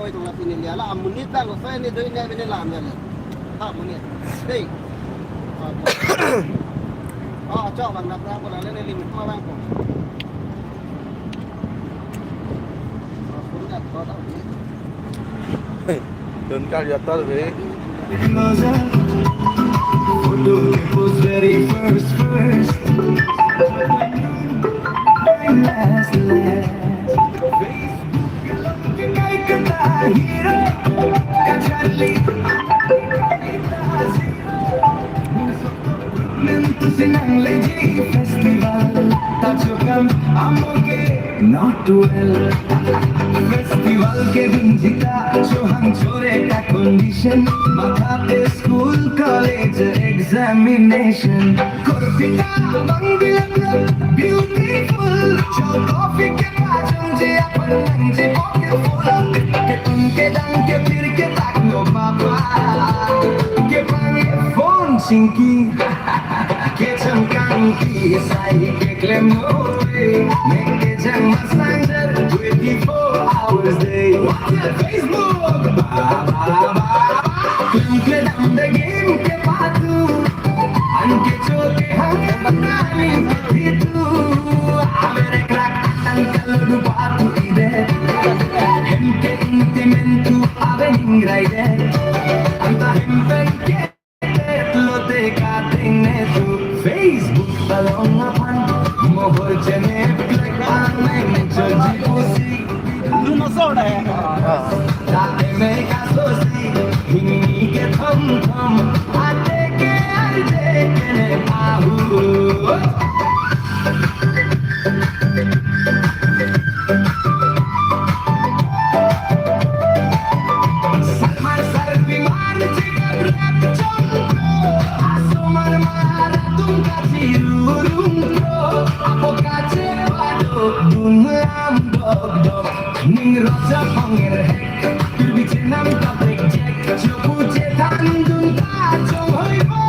tôi trong là tin nhá là muốn nít ra một phe nên đôi này bên làm rồi ha muốn nít đây cho bằng đập ra còn là lên đây mình qua bang cũng đặt có đâu Don't carry your thought away. Was very first last kay kata hero kajali Mintu sinang leji festival tajukam amoge not well festival ke din jita sohang chore ka condition mathate school college examination korpita mangilan beautiful chal coffee ke pajam je apan je beautiful ke tunke dang ke phir ke tak no papa ke pange phone sinki ke chamkang ki sai ke claim no make jang masanger 24 hours day Facebook claim ke dam the game ke patu anke choke hang batani itu amere crack tan kalu patu ide hemke intimentu avening raide anta hempen ke lo te katine tu Facebook balong apan mohor jene black man choji pusi luma soda date me kasosi hini ke thum thum ate ke ne pahu Salman sarvi man jigar rap chonko asomar mara tum kachirurum pro apokache pado dunam dog dog ning roja panger hek biche nam ta break check choku che tandun ta chong hoibo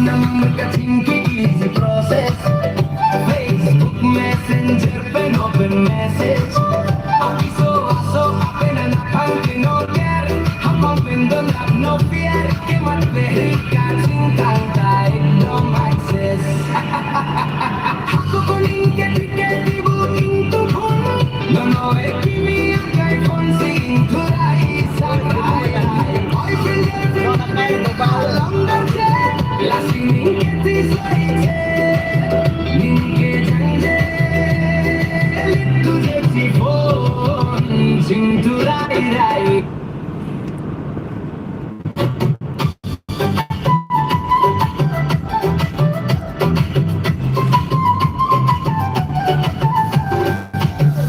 nam ka chinki easy process Facebook Messenger pen open message aviso open and account no care hum open don't have no fear ke mat verifikan singkang tai no access aku kuning ke tiket booking tu pun no ekimi kai phone sing tu rai sakai boyfriend girlfriend long dance lasting ke tisai ninke janje tu je phone sing tu rai rai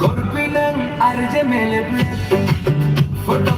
Korpinang arje mele foto